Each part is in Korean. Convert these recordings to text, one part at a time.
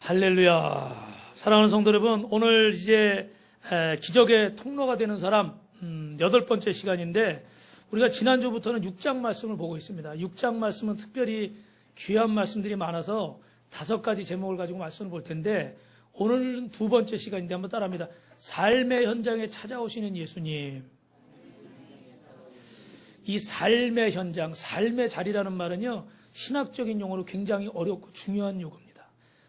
할렐루야. 사랑하는 성도 여러분, 오늘 이제 기적의 통로가 되는 사람 8번째 시간인데, 우리가 지난주부터는 6장 말씀을 보고 있습니다. 6장 말씀은 특별히 귀한 말씀들이 많아서 5가지 제목을 가지고 말씀을 볼 텐데, 오늘은 2번째 시간인데 한번 따라합니다. 삶의 현장에 찾아오시는 예수님. 이 삶의 현장, 삶의 자리라는 말은요, 신학적인 용어로 굉장히 어렵고 중요한 용어입니다.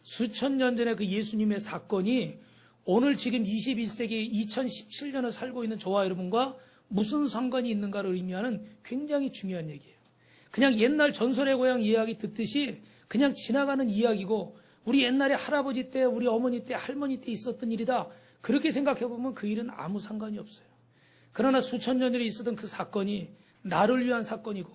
수천 년 전에 그 예수님의 사건이 오늘 지금 21세기 2017년을 살고 있는 저와 여러분과 무슨 상관이 있는가를 의미하는 굉장히 중요한 얘기예요. 그냥 옛날 전설의 고향 이야기 듣듯이 그냥 지나가는 이야기고, 우리 옛날에 할아버지 때, 우리 어머니 때, 할머니 때 있었던 일이다, 그렇게 생각해보면 그 일은 아무 상관이 없어요. 그러나 수천 년 전에 있었던 그 사건이 나를 위한 사건이고,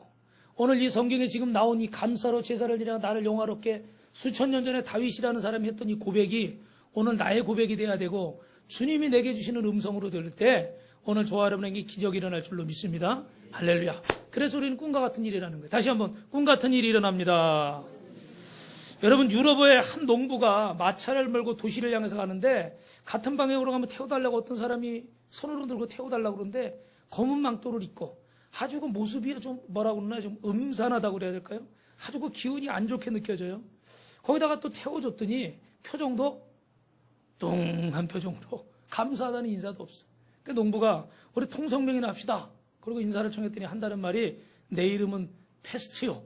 오늘 이 성경에 지금 나온 이 감사로 제사를 드려 나를 영화롭게, 수천 년 전에 다윗이라는 사람이 했던 이 고백이 오늘 나의 고백이 돼야 되고, 주님이 내게 주시는 음성으로 들을 때 오늘 저와 여러분에게 기적이 일어날 줄로 믿습니다. 할렐루야. 그래서 우리는 꿈과 같은 일이라는 거예요. 다시 한번, 꿈 같은 일이 일어납니다. 여러분, 유럽의 한 농부가 마차를 몰고 도시를 향해서 가는데, 같은 방향으로 가면 태워달라고 어떤 사람이 손으로 들고 태워달라고 그러는데, 검은 망토를 입고 아주 그 모습이 좀 뭐라고 그러나 좀 음산하다고 그래야 될까요? 아주 그 기운이 안 좋게 느껴져요. 거기다가 또 태워줬더니 표정도 뚱한 표정으로 감사하다는 인사도 없어. 그 농부가 우리 통성명이나 합시다. 그리고 인사를 청했더니 한다는 말이, 내 이름은 페스트요.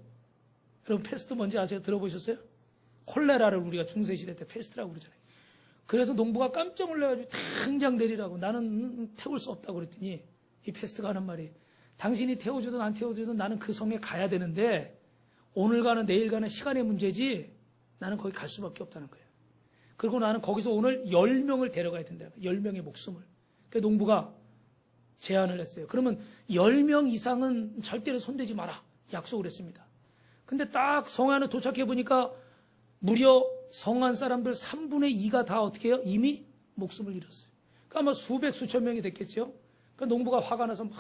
여러분, 페스트 뭔지 아세요? 들어보셨어요? 콜레라를 우리가 중세시대 때 페스트라고 그러잖아요. 그래서 농부가 깜짝 놀라가지고 당장 내리라고, 나는 태울 수 없다고 그랬더니 이 페스트가 하는 말이, 당신이 태워주든 안 태워주든 나는 그 성에 가야 되는데, 오늘 가는 내일 가는 시간의 문제지 나는 거기 갈 수밖에 없다는 거예요. 그리고 나는 거기서 오늘 10명을 데려가야 된다는 거예요. 10명의 목숨을. 그래서 농부가 제안을 했어요. 그러면 10명 이상은 절대로 손대지 마라, 약속을 했습니다. 근데 딱 성 안에 도착해 보니까 무려 성 안 사람들 3분의 2가 다 어떻게 해요? 이미 목숨을 잃었어요. 그러니까 아마 수백 수천 명이 됐겠죠. 그러니까 농부가 화가 나서 막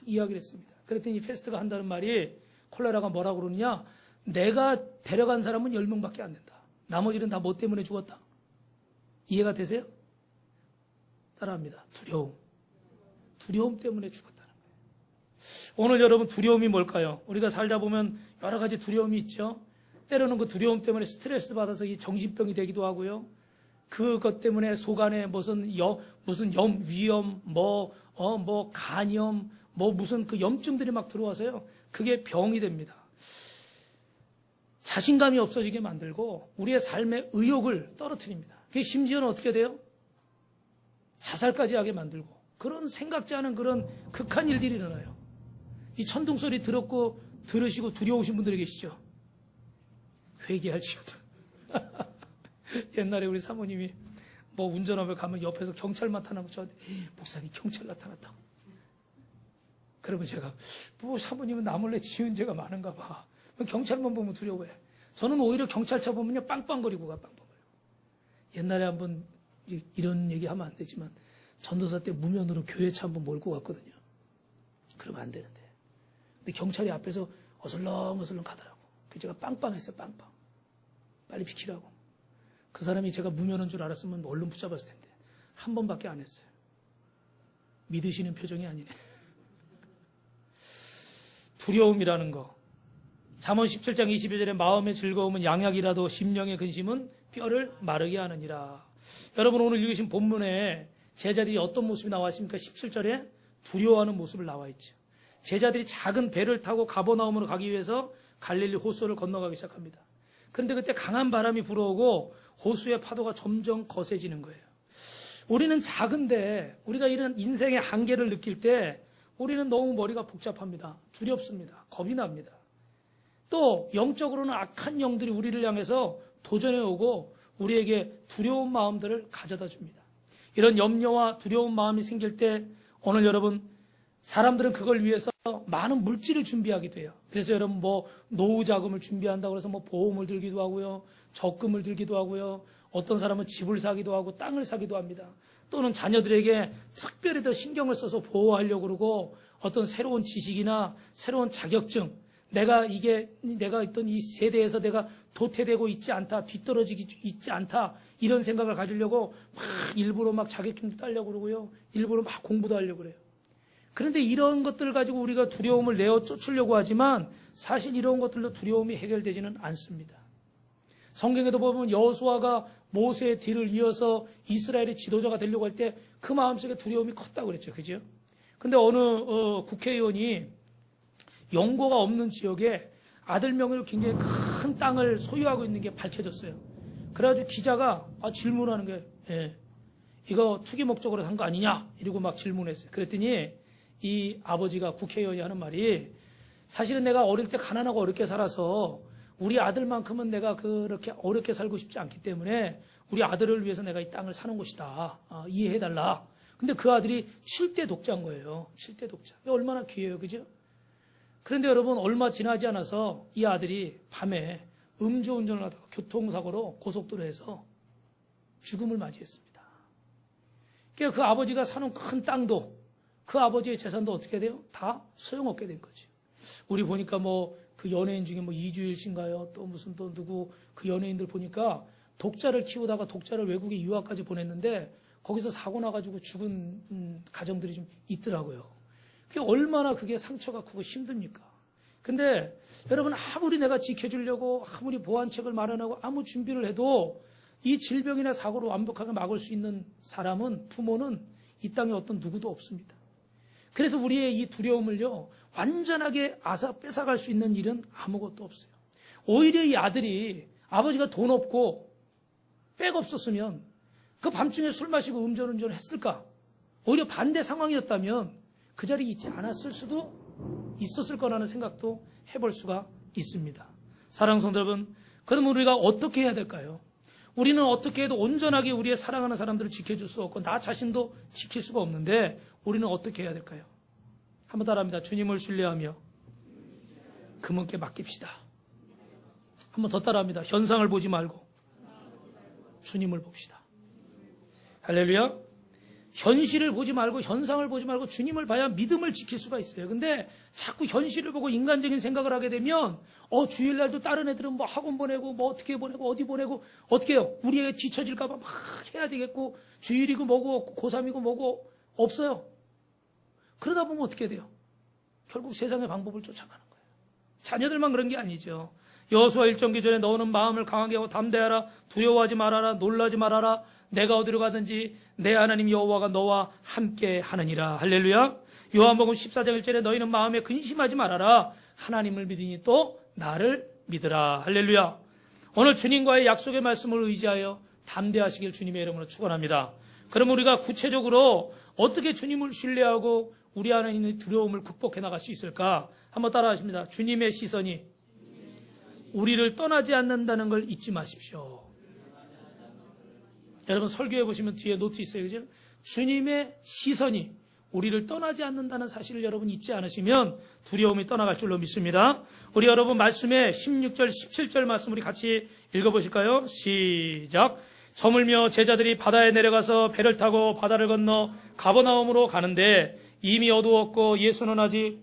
이야기를 했습니다. 그랬더니 페스트가 한다는 말이, 콜레라가 뭐라고 그러느냐, 내가 데려간 사람은 10명밖에 안 된다. 나머지는 다 뭐 때문에 죽었다? 이해가 되세요? 따라합니다. 두려움. 두려움 때문에 죽었다는 거예요. 오늘 여러분, 두려움이 뭘까요? 우리가 살다 보면 여러 가지 두려움이 있죠. 때로는 그 두려움 때문에 스트레스 받아서 이 정신병이 되기도 하고요. 그것 때문에 속안에 무슨 위염, 간염, 무슨 그 염증들이 막 들어와서요. 그게 병이 됩니다. 자신감이 없어지게 만들고 우리의 삶의 의욕을 떨어뜨립니다. 그게 심지어는 어떻게 돼요? 자살까지 하게 만들고, 그런 생각지 않은 그런 극한 일들이 일어나요. 이 천둥 소리 들으시고 두려우신 분들이 계시죠? 회개할지어다. 옛날에 우리 사모님이 운전하며 가면 옆에서 경찰 나타나면 저한테, 목사님 경찰 나타났다고. 그러면 제가, 사모님은 나 몰래 지은 죄가 많은가 봐. 경찰만 보면 두려워해. 저는 오히려 경찰차 보면요, 빵빵거리고 가, 빵빵거리고. 옛날에 한번, 이런 얘기 하면 안 되지만, 전도사 때 무면으로 교회차 한번 몰고 갔거든요. 그러면 안 되는데. 근데 경찰이 앞에서 어슬렁어슬렁 가더라고. 그래서 제가 빵빵했어요, 빵빵. 빨리 비키라고. 그 사람이 제가 무면인 줄 알았으면 얼른 붙잡았을 텐데, 한 번밖에 안 했어요. 믿으시는 표정이 아니네. 두려움이라는 거. 잠언 17장 22절에 마음의 즐거움은 양약이라도 심령의 근심은 뼈를 마르게 하느니라. 여러분, 오늘 읽으신 본문에 제자들이 어떤 모습이 나와 있습니까? 17절에 두려워하는 모습을 나와 있죠. 제자들이 작은 배를 타고 가버나움으로 가기 위해서 갈릴리 호수를 건너가기 시작합니다. 그런데 그때 강한 바람이 불어오고 호수의 파도가 점점 거세지는 거예요. 우리는 작은데, 우리가 이런 인생의 한계를 느낄 때 우리는 너무 머리가 복잡합니다. 두렵습니다. 겁이 납니다. 또 영적으로는 악한 영들이 우리를 향해서 도전해 오고 우리에게 두려운 마음들을 가져다 줍니다. 이런 염려와 두려운 마음이 생길 때 오늘 여러분, 사람들은 그걸 위해서 많은 물질을 준비하게 돼요. 그래서 여러분, 노후 자금을 준비한다고 해서 보험을 들기도 하고요, 적금을 들기도 하고요, 어떤 사람은 집을 사기도 하고 땅을 사기도 합니다. 또는 자녀들에게 특별히 더 신경을 써서 보호하려고 그러고, 어떤 새로운 지식이나 새로운 자격증, 내가 있던 이 세대에서 내가 도태되고 있지 않다, 뒤떨어지기 있지 않다, 이런 생각을 가지려고 막 일부러 막 자격증도 따려고 그러고요. 일부러 막 공부도 하려고 그래요. 그런데 이런 것들을 가지고 우리가 두려움을 내어 쫓으려고 하지만 사실 이런 것들로 두려움이 해결되지는 않습니다. 성경에도 보면 여호수아가 모세의 뒤를 이어서 이스라엘의 지도자가 되려고 할 때 그 마음속에 두려움이 컸다고 그랬죠. 그죠? 근데 어느 국회의원이 연고가 없는 지역에 아들 명의로 굉장히 큰 땅을 소유하고 있는 게 밝혀졌어요. 그래가지고 기자가 질문하는 게 이거 투기 목적으로 산 거 아니냐? 이러고 막 질문했어요. 그랬더니 이 아버지가 국회의원이 하는 말이 사실은 내가 어릴 때 가난하고 어렵게 살아서 우리 아들만큼은 내가 그렇게 어렵게 살고 싶지 않기 때문에 우리 아들을 위해서 내가 이 땅을 사는 것이다. 이해해달라. 근데 그 아들이 7대 독자인 거예요. 7대 독자. 얼마나 귀해요. 그죠? 그런데 여러분 얼마 지나지 않아서 이 아들이 밤에 음주운전을 하다가 교통사고로 고속도로에서 죽음을 맞이했습니다. 그러니까 그 아버지가 사는 큰 땅도 그 아버지의 재산도 어떻게 돼요? 다 소용없게 된 거죠. 우리 보니까 그 연예인 중에 이주일 씨인가요? 또 무슨 또 누구 그 연예인들 보니까 독자를 키우다가 독자를 외국에 유학까지 보냈는데 거기서 사고 나가지고 죽은 가정들이 좀 있더라고요. 그게 얼마나 그게 상처가 크고 힘듭니까? 근데 여러분 아무리 내가 지켜주려고 아무리 보완책을 마련하고 아무 준비를 해도 이 질병이나 사고를 완벽하게 막을 수 있는 사람은 부모는 이 땅에 어떤 누구도 없습니다. 그래서 우리의 이 두려움을요 완전하게 뺏어갈 수 있는 일은 아무것도 없어요. 오히려 이 아들이 아버지가 돈 없고 백 없었으면 그 밤중에 술 마시고 음주운전을 했을까? 오히려 반대 상황이었다면 그 자리에 있지 않았을 수도 있었을 거라는 생각도 해볼 수가 있습니다. 사랑하는 성도 여러분, 그럼 우리가 어떻게 해야 될까요? 우리는 어떻게 해도 온전하게 우리의 사랑하는 사람들을 지켜줄 수 없고 나 자신도 지킬 수가 없는데 우리는 어떻게 해야 될까요? 한번 따라합니다. 주님을 신뢰하며 그분께 맡깁시다. 한번 더 따라합니다. 현상을 보지 말고 주님을 봅시다. 할렐루야. 현실을 보지 말고 현상을 보지 말고 주님을 봐야 믿음을 지킬 수가 있어요. 근데 자꾸 현실을 보고 인간적인 생각을 하게 되면 주일날도 다른 애들은 학원 보내고 어떻게 보내고 어디 보내고 어떻게 해요? 우리 애 뒤처질까 봐 막 해야 되겠고 주일이고 뭐고 고3이고 뭐고 없어요. 그러다 보면 어떻게 돼요? 결국 세상의 방법을 쫓아가는 거예요. 자녀들만 그런 게 아니죠. 여호수아 1장 전에 너는 마음을 강하게 하고 담대하라. 두려워하지 말아라. 놀라지 말아라. 내가 어디로 가든지 내 하나님 여호와가 너와 함께 하느니라. 할렐루야. 요한복음 14장 1절에 너희는 마음에 근심하지 말아라. 하나님을 믿으니 또 나를 믿으라. 할렐루야. 오늘 주님과의 약속의 말씀을 의지하여 담대하시길 주님의 이름으로 축원합니다. 그럼 우리가 구체적으로 어떻게 주님을 신뢰하고 우리 안에 있는 두려움을 극복해 나갈 수 있을까? 한번 따라하십니다. 주님의 시선이 우리를 떠나지 않는다는 걸 잊지 마십시오. 여러분 설교해 보시면 뒤에 노트 있어요. 그죠? 주님의 시선이 우리를 떠나지 않는다는 사실을 여러분 잊지 않으시면 두려움이 떠나갈 줄로 믿습니다. 우리 여러분 말씀에 16절, 17절 말씀 우리 같이 읽어보실까요? 시작. 저물며 제자들이 바다에 내려가서 배를 타고 바다를 건너 가버나움으로 가는데 이미 어두웠고 예수는 아직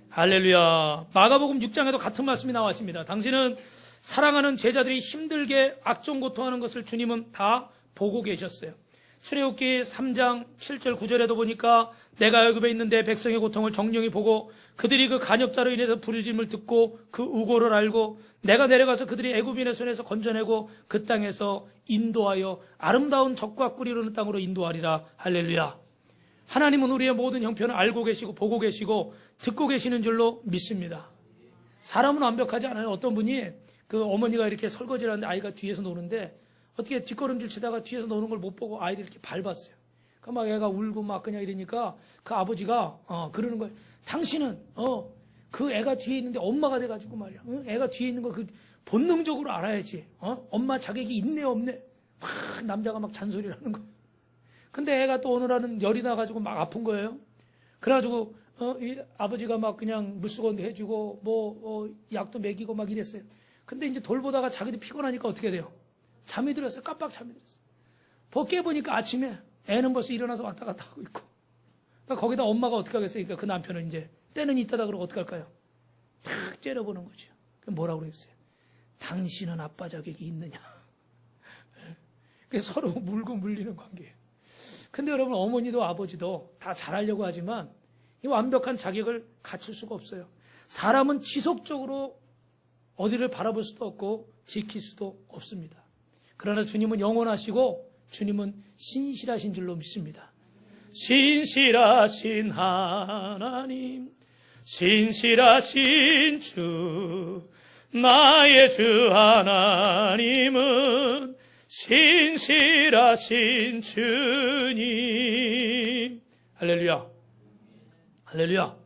할렐루야. 마가복음 6장에도 같은 말씀이 나와 있습니다. 당신은 사랑하는 제자들이 힘들게 악종고통하는 것을 주님은 다 보고 계셨어요. 출애굽기 3장 7절 9절에도 보니까 내가 애굽에 있는데 백성의 고통을 정령이 보고 그들이 그 간역자로 인해서 부르짖음을 듣고 그 우고를 알고 내가 내려가서 그들이 애굽인의 손에서 건져내고 그 땅에서 인도하여 아름다운 젖과 꿀이 흐르는 땅으로 인도하리라. 할렐루야. 하나님은 우리의 모든 형편을 알고 계시고 보고 계시고 듣고 계시는 줄로 믿습니다. 사람은 완벽하지 않아요. 어떤 분이 그 어머니가 이렇게 설거지를 하는데 아이가 뒤에서 노는데 어떻게 뒷걸음질 치다가 뒤에서 노는 걸 못 보고 아이를 이렇게 밟았어요. 그 막 애가 울고 막 그냥 이러니까 그 아버지가 그러는 거예요. 당신은 그 애가 뒤에 있는데 엄마가 돼가지고 말이야. 애가 뒤에 있는 거 그 본능적으로 알아야지. 엄마 자격이 있네 없네. 막 남자가 막 잔소리를 하는 거예요. 근데 애가 또 어느 날은 열이 나가지고 막 아픈 거예요. 그래가지고 이 아버지가 막 그냥 물수건도 해주고 약도 먹이고 막 이랬어요. 근데 이제 돌보다가 자기도 피곤하니까 어떻게 돼요? 잠이 들었어요. 깜빡 잠이 들었어요. 깨보니까 아침에 애는 벌써 일어나서 왔다 갔다 하고 있고. 그러니까 거기다 엄마가 어떻게 하겠어요? 그러니까 그 남편은 이제 때는 있다다 그러고 어떻게 할까요? 탁 째려보는 거죠. 그럼 뭐라고 그랬어요? 당신은 아빠 자격이 있느냐? 그래서 서로 물고 물리는 관계예요. 근데 여러분, 어머니도 아버지도 다 잘하려고 하지만 이 완벽한 자격을 갖출 수가 없어요. 사람은 지속적으로 어디를 바라볼 수도 없고 지킬 수도 없습니다. 그러나 주님은 영원하시고 주님은 신실하신 줄로 믿습니다. 신실하신 하나님, 신실하신 주, 나의 주 하나님은 신실하신 주님. 할렐루야. 할렐루야.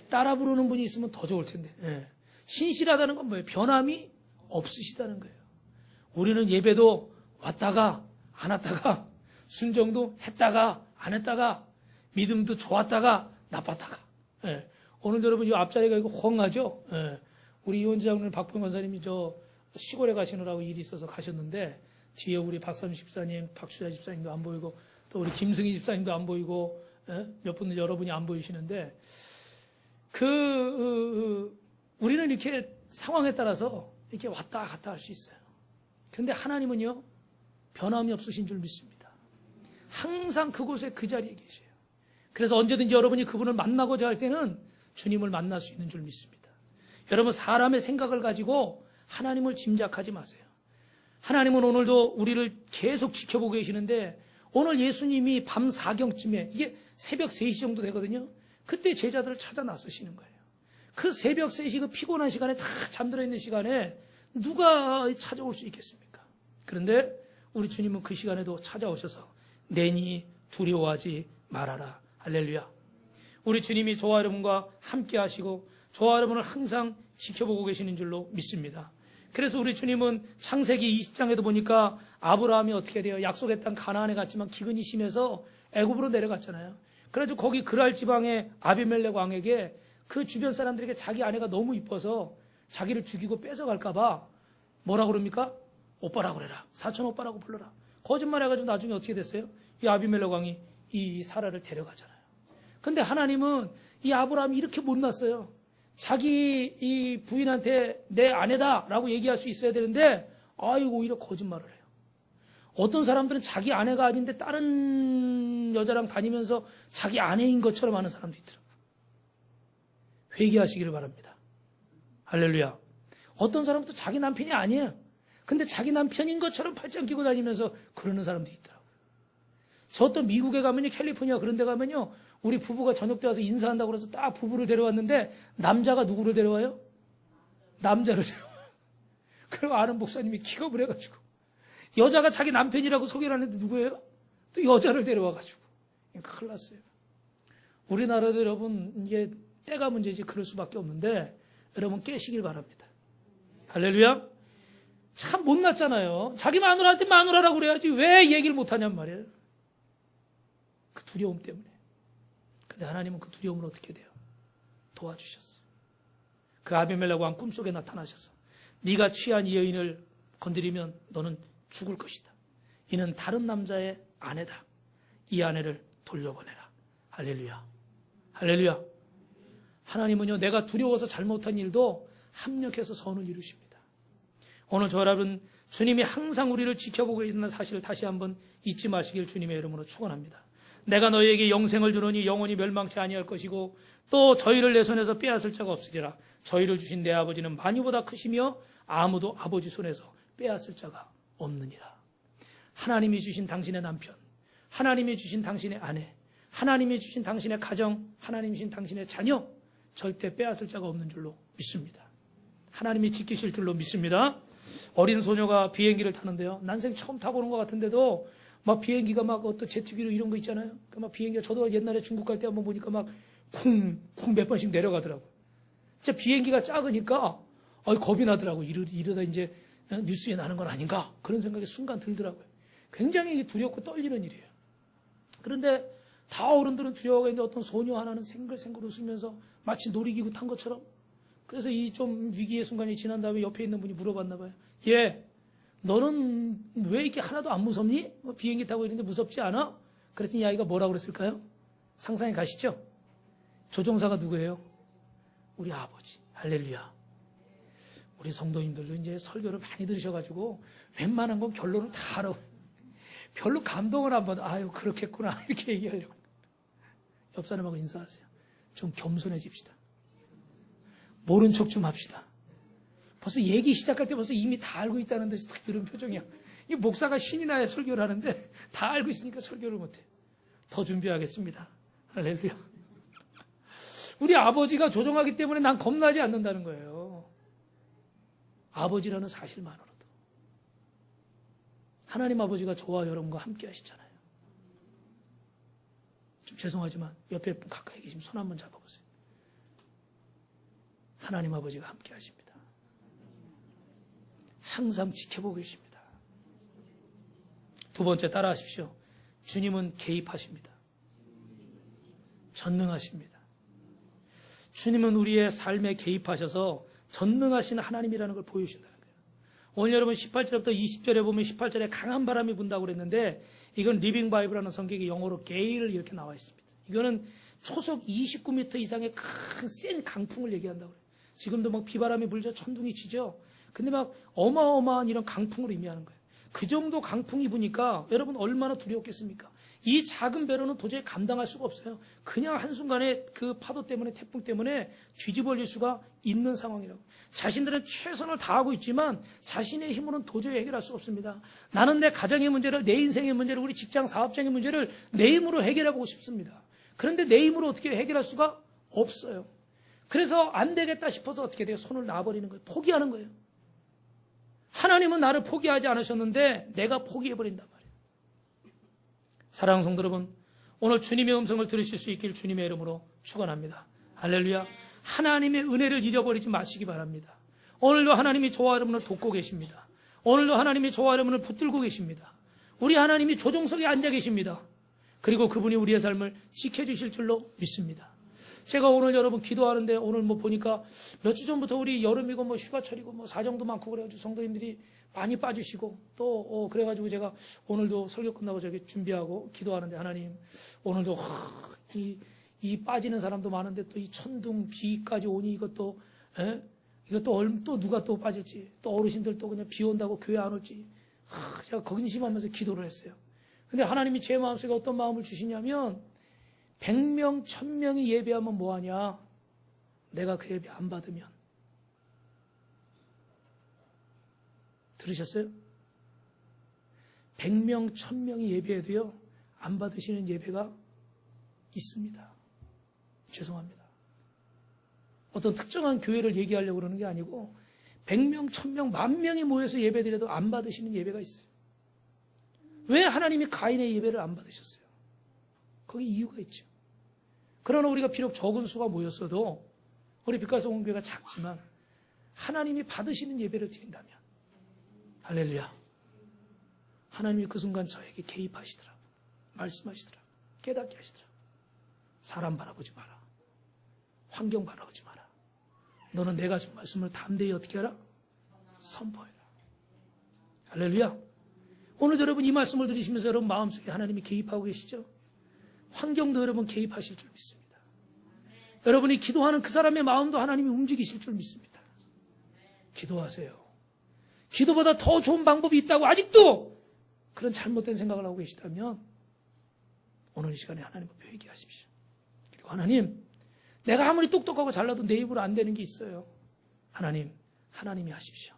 따라 부르는 분이 있으면 더 좋을 텐데. 예. 신실하다는 건 뭐예요? 변함이 없으시다는 거예요. 우리는 예배도 왔다가 안 왔다가, 순종도 했다가 안 했다가, 믿음도 좋았다가 나빴다가. 예. 오늘도 여러분 이 앞자리가 이거 헝하죠? 예. 우리 이원장님 박봉 권사님이 저 시골에 가시느라고 일이 있어서 가셨는데, 뒤에 우리 박삼 집사님, 박수자 집사님도 안 보이고, 또 우리 김승희 집사님도 안 보이고, 예? 몇 분들 여러분이 안 보이시는데, 우리는 이렇게 상황에 따라서 이렇게 왔다 갔다 할 수 있어요. 그런데 하나님은요, 변함이 없으신 줄 믿습니다. 항상 그곳에 그 자리에 계셔요. 그래서 언제든지 여러분이 그분을 만나고자 할 때는 주님을 만날 수 있는 줄 믿습니다. 여러분, 사람의 생각을 가지고 하나님을 짐작하지 마세요. 하나님은 오늘도 우리를 계속 지켜보고 계시는데, 오늘 예수님이 밤 4경쯤에, 이게 새벽 3시 정도 되거든요. 그때 제자들을 찾아 나서시는 거예요. 그 새벽 3시 그 피곤한 시간에 다 잠들어 있는 시간에 누가 찾아올 수 있겠습니까? 그런데 우리 주님은 그 시간에도 찾아오셔서 내니 두려워하지 말아라. 할렐루야. 우리 주님이 저와 여러분과 함께 하시고 저와 여러분을 항상 지켜보고 계시는 줄로 믿습니다. 그래서 우리 주님은 창세기 20장에도 보니까 아브라함이 어떻게 돼요? 약속의 땅 가나안에 갔지만 기근이 심해서 애굽으로 내려갔잖아요. 그래가지고 거기 그랄 지방의 아비멜렉 왕에게 그 주변 사람들에게 자기 아내가 너무 이뻐서 자기를 죽이고 뺏어갈까봐 뭐라고 그럽니까? 오빠라고 그래라. 사촌 오빠라고 불러라. 거짓말해가지고 나중에 어떻게 됐어요? 이 아비멜렉 왕이 이 사라를 데려가잖아요. 근데 하나님은 이 아브라함이 이렇게 못났어요. 자기 이 부인한테 내 아내다라고 얘기할 수 있어야 되는데 아이고 오히려 거짓말을 해요. 어떤 사람들은 자기 아내가 아닌데 다른 여자랑 다니면서 자기 아내인 것처럼 하는 사람도 있더라고요. 회개하시기를 바랍니다. 할렐루야. 어떤 사람도 자기 남편이 아니에요. 근데 자기 남편인 것처럼 팔짱 끼고 다니면서 그러는 사람도 있더라고요. 저 또 미국에 가면요, 캘리포니아 그런 데 가면요, 우리 부부가 저녁 때 와서 인사한다고 그래서 딱 부부를 데려왔는데 남자가 누구를 데려와요? 남자를 데려와요. 그리고 아는 목사님이 기겁을 해가지고 여자가 자기 남편이라고 소개를 하는데 누구예요? 또 여자를 데려와가지고 큰일 났어요. 우리나라도 여러분 이게 때가 문제지 그럴 수밖에 없는데 여러분 깨시길 바랍니다. 할렐루야. 참 못났잖아요. 자기 마누라한테 마누라라고 그래야지 왜 얘기를 못하냔 말이에요. 그 두려움 때문에. 근데 하나님은 그 두려움을 어떻게 돼요? 도와주셨어요. 그 아비멜렉 왕 꿈속에 나타나셔서 네가 취한 이 여인을 건드리면 너는 죽을 것이다. 이는 다른 남자의 아내다. 이 아내를 돌려보내라. 할렐루야. 할렐루야. 하나님은요, 내가 두려워서 잘못한 일도 합력해서 선을 이루십니다. 오늘 저 여러분, 주님이 항상 우리를 지켜보고 있는 사실을 다시 한번 잊지 마시길 주님의 이름으로 축원합니다. 내가 너희에게 영생을 주노니 영원히 멸망치 아니할 것이고 또 저희를 내 손에서 빼앗을 자가 없으리라. 저희를 주신 내 아버지는 만유보다 크시며 아무도 아버지 손에서 빼앗을 자가 없느니라. 하나님이 주신 당신의 남편, 하나님이 주신 당신의 아내, 하나님이 주신 당신의 가정, 하나님이 주신 당신의 자녀 절대 빼앗을 자가 없는 줄로 믿습니다. 하나님이 지키실 줄로 믿습니다. 어린 소녀가 비행기를 타는데요. 난생 처음 타보는 것 같은데도 막 비행기가 막 어떤 제트기로 이런 거 있잖아요. 그 막 비행기가 저도 옛날에 중국 갈 때 한번 보니까 막 쿵쿵 몇 번씩 내려가더라고요. 진짜 비행기가 작으니까 겁이 나더라고요. 이러다 이제 뉴스에 나는 건 아닌가 그런 생각이 순간 들더라고요. 굉장히 두렵고 떨리는 일이에요. 그런데 다 어른들은 두려워가 있는데 어떤 소녀 하나는 생글생글 웃으면서 마치 놀이기구 탄 것처럼. 그래서 이 좀 위기의 순간이 지난 다음에 옆에 있는 분이 물어봤나 봐요. 얘, 너는 왜 이렇게 하나도 안 무섭니? 비행기 타고 있는데 무섭지 않아? 그랬더니 이 아이가 뭐라고 그랬을까요? 상상이 가시죠? 조종사가 누구예요? 우리 아버지. 할렐루야. 우리 성도님들도 이제 설교를 많이 들으셔가지고 웬만한 건 결론을 다 알아. 별로 감동을 안 받아. 아유, 그렇겠구나. 이렇게 얘기하려고. 옆 사람하고 인사하세요. 좀 겸손해집시다. 모른 척 좀 합시다. 벌써 얘기 시작할 때 벌써 이미 다 알고 있다는 듯이 딱 이런 표정이야. 이 목사가 신이 나야 설교를 하는데 다 알고 있으니까 설교를 못해. 더 준비하겠습니다. 할렐루야. 우리 아버지가 조종하기 때문에 난 겁나지 않는다는 거예요. 아버지라는 사실만으로도. 하나님 아버지가 저와 여러분과 함께 하시잖아요. 좀 죄송하지만 옆에 분 가까이 계시면 손 한번 잡아보세요. 하나님 아버지가 함께 하십니다. 항상 지켜보고 계십니다. 두 번째 따라하십시오. 주님은 개입하십니다. 전능하십니다. 주님은 우리의 삶에 개입하셔서 전능하신 하나님이라는 걸 보여주신다는 거예요. 오늘 여러분 18절부터 20절에 보면 18절에 강한 바람이 분다고 그랬는데 이건 리빙 바이블이라는 성경이 영어로 게일 이렇게 나와 있습니다. 이거는 초속 29m 이상의 큰 센 강풍을 얘기한다고 그래요. 지금도 막 비바람이 불죠. 천둥이 치죠. 근데 막 어마어마한 이런 강풍을 의미하는 거예요. 그 정도 강풍이 부니까 여러분 얼마나 두려웠겠습니까? 이 작은 배로는 도저히 감당할 수가 없어요. 그냥 한순간에 그 파도 때문에 태풍 때문에 뒤집어질 수가 있는 상황이라고. 자신들은 최선을 다하고 있지만 자신의 힘으로는 도저히 해결할 수가 없습니다. 나는 내 가정의 문제를, 내 인생의 문제를, 우리 직장 사업장의 문제를 내 힘으로 해결해보고 싶습니다. 그런데 내 힘으로 어떻게 해결할 수가 없어요. 그래서 안 되겠다 싶어서 어떻게 돼요? 손을 놔버리는 거예요. 포기하는 거예요. 하나님은 나를 포기하지 않으셨는데 내가 포기해버린단 말이에요. 사랑하는 성도 여러분, 오늘 주님의 음성을 들으실 수 있길 주님의 이름으로 축원합니다. 할렐루야. 하나님의 은혜를 잊어버리지 마시기 바랍니다. 오늘도 하나님이 저와 여러분을 돕고 계십니다. 오늘도 하나님이 저와 여러분을 붙들고 계십니다. 우리 하나님이 조종석에 앉아 계십니다. 그리고 그분이 우리의 삶을 지켜주실 줄로 믿습니다. 제가 오늘 여러분 기도하는데 오늘 뭐 보니까 몇 주 전부터 우리 여름이고 뭐 휴가철이고 뭐 사정도 많고 그래가지고 성도님들이 많이 빠지시고 또 그래가지고 제가 오늘도 설교 끝나고 저기 준비하고 기도하는데 하나님 오늘도 이 빠지는 사람도 많은데 또 이 천둥 비까지 오니 이것도 또 누가 또 빠질지 또 어르신들 또 그냥 비 온다고 교회 안 올지 제가 근심하면서 기도를 했어요. 근데 하나님이 제 마음속에 어떤 마음을 주시냐면 100명, 1000명이 예배하면 뭐하냐? 내가 그 예배 안 받으면. 들으셨어요? 100명, 1000명이 예배해도요, 안 받으시는 예배가 있습니다. 죄송합니다. 어떤 특정한 교회를 얘기하려고 그러는 게 아니고, 100명, 1000명, 10,000명이 모여서 예배드려도 안 받으시는 예배가 있어요. 왜 하나님이 가인의 예배를 안 받으셨어요? 거기 이유가 있죠. 그러나 우리가 비록 적은 수가 모였어도 우리 빛깔 공교회가 작지만 하나님이 받으시는 예배를 드린다면 할렐루야. 하나님이 그 순간 저에게 개입하시더라고. 말씀하시더라고. 깨닫게 하시더라고. 사람 바라보지 마라. 환경 바라보지 마라. 너는 내가 준 말씀을 담대히 어떻게 하라? 선포해라. 할렐루야. 오늘 여러분 이 말씀을 들으시면서 여러분 마음속에 하나님이 개입하고 계시죠? 환경도 여러분 개입하실 줄 믿습니다. 여러분이 기도하는 그 사람의 마음도 하나님이 움직이실 줄 믿습니다. 기도하세요. 기도보다 더 좋은 방법이 있다고 아직도 그런 잘못된 생각을 하고 계시다면 오늘 이 시간에 하나님 앞에 회개하십시오. 그리고 하나님, 내가 아무리 똑똑하고 잘나도 내 입으로 안 되는 게 있어요. 하나님이 하십시오.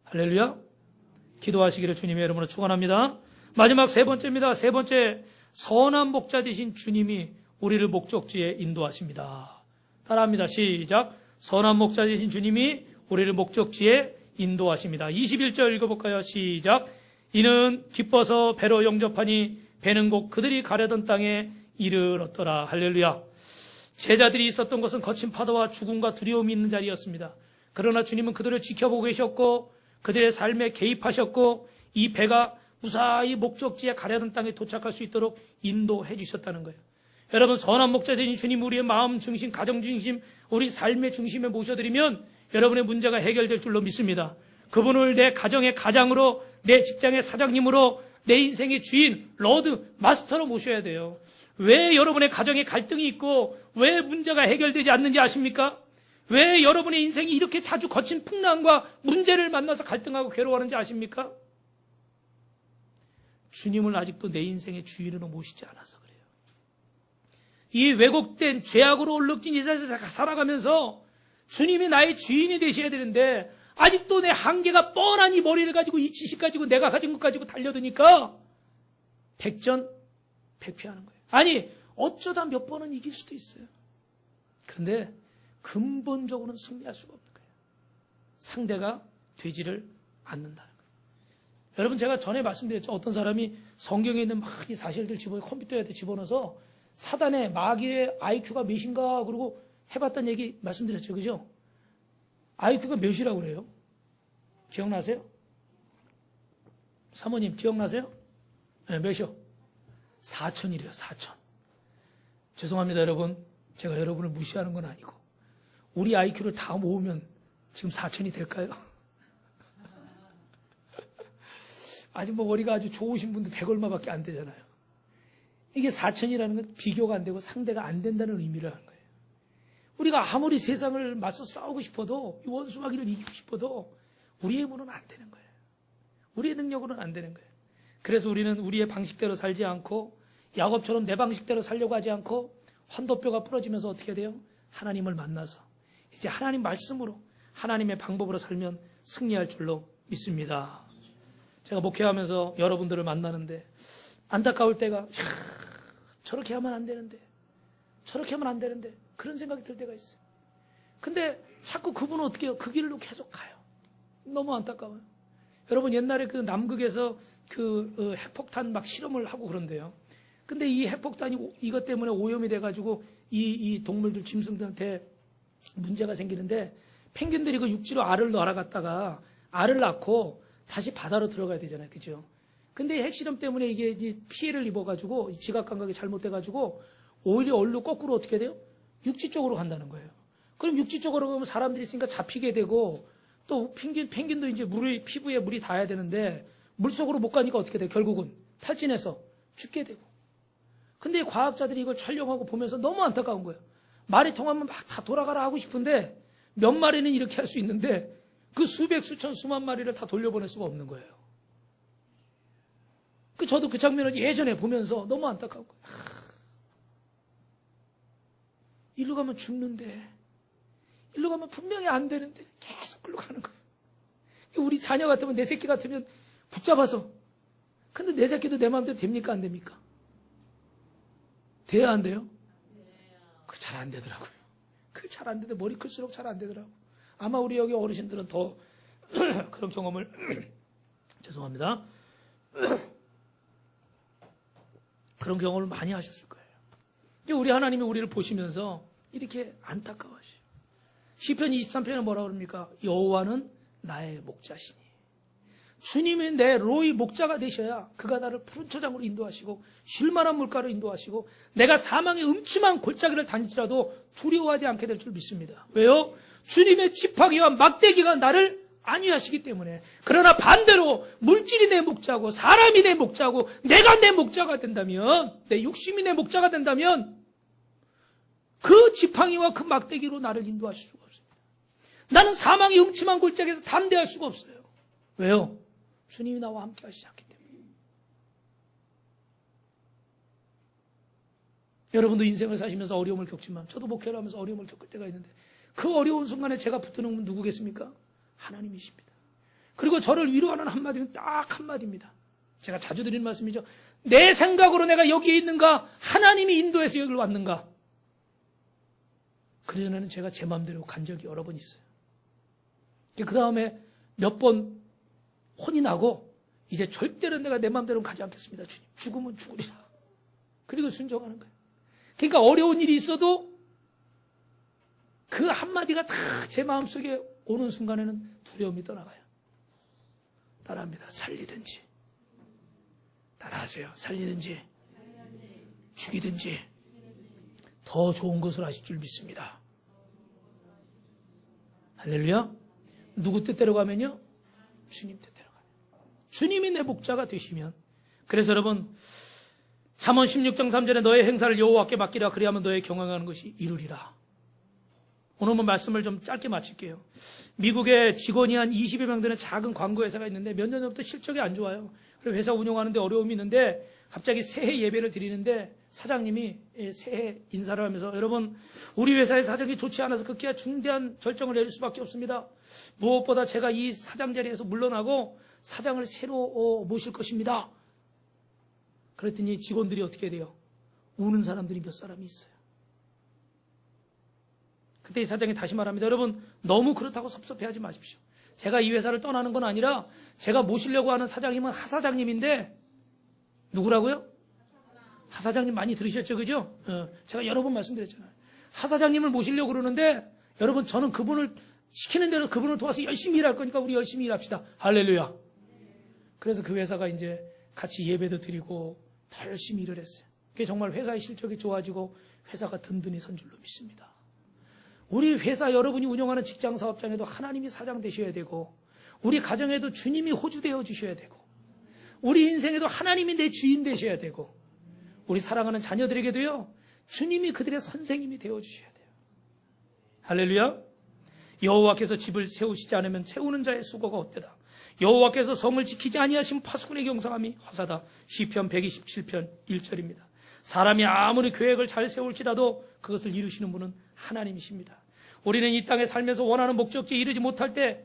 할렐루야. 기도하시기를 주님의 이름으로 축원합니다. 마지막 세 번째입니다. 세 번째, 선한 목자 되신 주님이 우리를 목적지에 인도하십니다. 따라합니다. 시작. 선한 목자 되신 주님이 우리를 목적지에 인도하십니다. 21절 읽어볼까요? 시작. 이는 기뻐서 배로 영접하니 배는 곧 그들이 가려던 땅에 이르렀더라. 할렐루야. 제자들이 있었던 것은 거친 파도와 죽음과 두려움이 있는 자리였습니다. 그러나 주님은 그들을 지켜보고 계셨고 그들의 삶에 개입하셨고 이 배가 무사히 목적지에 가려던 땅에 도착할 수 있도록 인도해 주셨다는 거예요. 여러분, 선한 목자 되신 주님 우리의 마음 중심, 가정 중심, 우리 삶의 중심에 모셔드리면 여러분의 문제가 해결될 줄로 믿습니다. 그분을 내 가정의 가장으로, 내 직장의 사장님으로, 내 인생의 주인, 로드, 마스터로 모셔야 돼요. 왜 여러분의 가정에 갈등이 있고 왜 문제가 해결되지 않는지 아십니까? 왜 여러분의 인생이 이렇게 자주 거친 풍랑과 문제를 만나서 갈등하고 괴로워하는지 아십니까? 주님을 아직도 내 인생의 주인으로 모시지 않아서 그래요. 이 왜곡된 죄악으로 얼룩진 이 세상에서 살아가면서 주님이 나의 주인이 되셔야 되는데 아직도 내 한계가 뻔한 이 머리를 가지고 이 지식 가지고 내가 가진 것 가지고 달려드니까 백전백패하는 거예요. 아니 어쩌다 몇 번은 이길 수도 있어요. 그런데 근본적으로는 승리할 수가 없는 거예요. 상대가 되지를 않는다는 거예요. 여러분 제가 전에 말씀드렸죠. 어떤 사람이 성경에 있는 막 이 사실들 컴퓨터에 집어넣어서 사단의 마귀의 IQ가 몇인가 그러고 해봤다는 얘기 말씀드렸죠. 그죠? IQ가 몇이라고 그래요? 기억나세요? 사모님 기억나세요? 네, 몇이요? 4,000이래요. 4,000. 죄송합니다 여러분. 제가 여러분을 무시하는 건 아니고 우리 IQ를 다 모으면 지금 4,000이 될까요? 아직 뭐 머리가 아주 좋으신 분도 100 얼마밖에 안 되잖아요. 이게 4,000이라는 건 비교가 안 되고 상대가 안 된다는 의미를 하는 거예요. 우리가 아무리 세상을 맞서 싸우고 싶어도 이 원수마귀를 이기고 싶어도 우리의 힘으로는 안 되는 거예요. 우리의 능력으로는 안 되는 거예요. 그래서 우리는 우리의 방식대로 살지 않고 야곱처럼 내 방식대로 살려고 하지 않고 환도뼈가 부러지면서 어떻게 돼요? 하나님을 만나서 이제 하나님 말씀으로 하나님의 방법으로 살면 승리할 줄로 믿습니다. 제가 목회하면서 여러분들을 만나는데 안타까울 때가 저렇게 하면 안 되는데 저렇게 하면 안 되는데 그런 생각이 들 때가 있어요. 근데 자꾸 그분은 어떻게 해요? 그 길로 계속 가요. 너무 안타까워요. 여러분 옛날에 그 남극에서 그 핵폭탄 막 실험을 하고 그런데요. 근데 이 핵폭탄이 이것 때문에 오염이 돼가지고 이 동물들 짐승들한테 문제가 생기는데 펭귄들이 그 육지로 알을 날아갔다가 알을 낳고 다시 바다로 들어가야 되잖아요. 그죠? 근데 핵실험 때문에 이게 이제 피해를 입어가지고 지각 감각이 잘못돼가지고 오히려 얼로 거꾸로 어떻게 돼요? 육지 쪽으로 간다는 거예요. 그럼 육지 쪽으로 가면 사람들이 있으니까 잡히게 되고 또 펭귄도 이제 피부에 물이 닿아야 되는데 물속으로 못 가니까 어떻게 돼요? 결국은 탈진해서 죽게 되고. 근데 과학자들이 이걸 촬영하고 보면서 너무 안타까운 거예요. 말이 통하면 막 다 돌아가라 하고 싶은데 몇 마리는 이렇게 할 수 있는데 그 수백, 수천, 수만 마리를 다 돌려보낼 수가 없는 거예요. 저도 그 장면을 예전에 보면서 너무 안타까운 거예요. 일로 가면 죽는데, 일로 가면 분명히 안 되는데 계속 글로 가는 거예요. 우리 자녀 같으면, 내 새끼 같으면 붙잡아서. 근데 내 새끼도 내 마음대로 됩니까? 안 됩니까? 돼야 안 돼요? 그 잘 안 되더라고요. 그 잘 안 되는데 머리 클수록 잘 안 되더라고요. 아마 우리 여기 어르신들은 더 그런 경험을 죄송합니다. 그런 경험을 많이 하셨을 거예요. 우리 하나님이 우리를 보시면서 이렇게 안타까워하셔요. 시편 23편에 뭐라 그럽니까? 여호와는 나의 목자시니. 주님이 내 로이 목자가 되셔야 그가 나를 푸른 초장으로 인도하시고 쉴만한 물가로 인도하시고 내가 사망의 음침한 골짜기를 다닐지라도 두려워하지 않게 될 줄 믿습니다. 왜요? 주님의 지팡이와 막대기가 나를 안위하시기 때문에. 그러나 반대로 물질이 내 목자고 사람이 내 목자고 내가 내 목자가 된다면, 내 욕심이 내 목자가 된다면 그 지팡이와 그 막대기로 나를 인도하실 수가 없습니다. 나는 사망의 음침한 골짜기에서 담대할 수가 없어요. 왜요? 주님이 나와 함께 하시지 않기 때문에. 여러분도 인생을 사시면서 어려움을 겪지만 저도 목회를 하면서 어려움을 겪을 때가 있는데 그 어려운 순간에 제가 붙드는 분 누구겠습니까? 하나님이십니다. 그리고 저를 위로하는 한마디는 딱 한마디입니다. 제가 자주 드리는 말씀이죠. 내 생각으로 내가 여기에 있는가? 하나님이 인도해서 여기를 왔는가? 그전에는 제가 제 마음대로 간 적이 여러 번 있어요. 그 다음에 몇 번 혼이 나고 이제 절대로 내가 내 마음대로는 가지 않겠습니다. 주님, 죽으면 죽으리라. 그리고 순종하는 거예요. 그러니까 어려운 일이 있어도 그 한마디가 다 제 마음속에 오는 순간에는 두려움이 떠나가요. 따라합니다. 살리든지. 따라하세요. 살리든지 죽이든지 더 좋은 것을 하실 줄 믿습니다. 할렐루야. 누구 뜻대로 가면요? 주님 뜻대로 가요. 주님이 내 목자가 되시면. 그래서 여러분, 잠언 16장 3절에 너의 행사를 여호와께 맡기라. 그리하면 너의 경영하는 것이 이루리라. 오늘 말씀을 좀 짧게 마칠게요. 미국에 직원이 한 20여 명 되는 작은 광고 회사가 있는데 몇 년 전부터 실적이 안 좋아요. 그리고 회사 운영하는데 어려움이 있는데 갑자기 새해 예배를 드리는데 사장님이 새해 인사를 하면서 여러분, 우리 회사의 사정이 좋지 않아서 극기야 중대한 결정을 내릴 수밖에 없습니다. 무엇보다 제가 이 사장 자리에서 물러나고 사장을 새로 모실 것입니다. 그랬더니 직원들이 어떻게 돼요? 우는 사람들이 몇 사람이 있어요. 그때 이 사장이 다시 말합니다. 여러분, 너무 그렇다고 섭섭해하지 마십시오. 제가 이 회사를 떠나는 건 아니라 제가 모시려고 하는 사장님은 하 사장님인데 누구라고요? 하 사장님 많이 들으셨죠, 그죠? 제가 여러 번 말씀드렸잖아요. 하 사장님을 모시려고 그러는데 여러분, 저는 그분을 시키는 대로 그분을 도와서 열심히 일할 거니까 우리 열심히 일합시다. 할렐루야. 그래서 그 회사가 이제 같이 예배도 드리고 더 열심히 일을 했어요. 그게 정말 회사의 실적이 좋아지고 회사가 든든히 선 줄로 믿습니다. 우리 회사 여러분이 운영하는 직장 사업장에도 하나님이 사장 되셔야 되고, 우리 가정에도 주님이 호주되어 주셔야 되고, 우리 인생에도 하나님이 내 주인 되셔야 되고, 우리 사랑하는 자녀들에게도요, 주님이 그들의 선생님이 되어 주셔야 돼요. 할렐루야. 여호와께서 집을 세우시지 않으면 세우는 자의 수고가 헛되다. 여호와께서 성을 지키지 아니하시면 파수꾼의 경성함이 허사다. 시편 127편 1절입니다. 사람이 아무리 계획을 잘 세울지라도 그것을 이루시는 분은 하나님이십니다. 우리는 이 땅에 살면서 원하는 목적지에 이르지 못할 때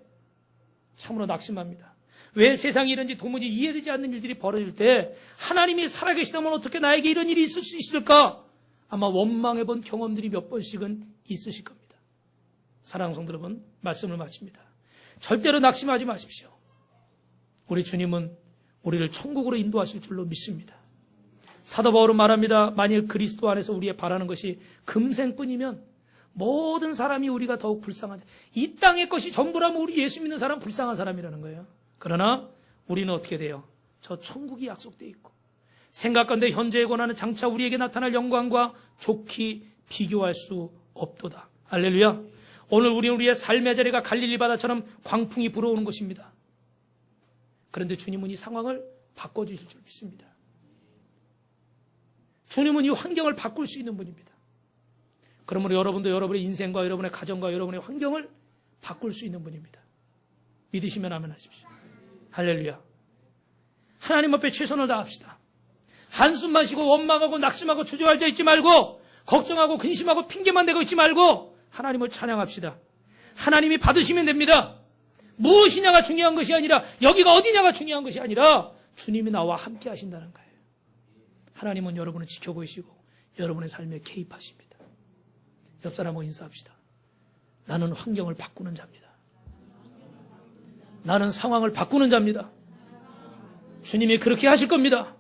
참으로 낙심합니다. 왜 세상이 이런지 도무지 이해되지 않는 일들이 벌어질 때 하나님이 살아계시다면 어떻게 나에게 이런 일이 있을 수 있을까? 아마 원망해본 경험들이 몇 번씩은 있으실 겁니다. 사랑하는 성도 여러분, 말씀을 마칩니다. 절대로 낙심하지 마십시오. 우리 주님은 우리를 천국으로 인도하실 줄로 믿습니다. 사도 바울은 말합니다. 만일 그리스도 안에서 우리의 바라는 것이 금생뿐이면 모든 사람이 우리가 더욱 불쌍하다. 이 땅의 것이 전부라면 우리 예수 믿는 사람 불쌍한 사람이라는 거예요. 그러나 우리는 어떻게 돼요? 저 천국이 약속되어 있고 생각건대 현재에 권하는 장차 우리에게 나타날 영광과 좋게 비교할 수 없도다. 할렐루야. 오늘 우리는 우리의 삶의 자리가 갈릴리 바다처럼 광풍이 불어오는 것입니다. 그런데 주님은 이 상황을 바꿔주실 줄 믿습니다. 주님은 이 환경을 바꿀 수 있는 분입니다. 그러므로 여러분도 여러분의 인생과 여러분의 가정과 여러분의 환경을 바꿀 수 있는 분입니다. 믿으시면 아멘 하십시오. 할렐루야. 하나님 앞에 최선을 다합시다. 한숨만 쉬고 원망하고 낙심하고 주저앉아 있지 말고 걱정하고 근심하고 핑계만 대고 있지 말고 하나님을 찬양합시다. 하나님이 받으시면 됩니다. 무엇이냐가 중요한 것이 아니라 여기가 어디냐가 중요한 것이 아니라 주님이 나와 함께 하신다는 거예요. 하나님은 여러분을 지켜보시고 여러분의 삶에 개입하십니다. 옆 사람하고 인사합시다. 나는 환경을 바꾸는 자입니다. 나는 상황을 바꾸는 자입니다. 주님이 그렇게 하실 겁니다.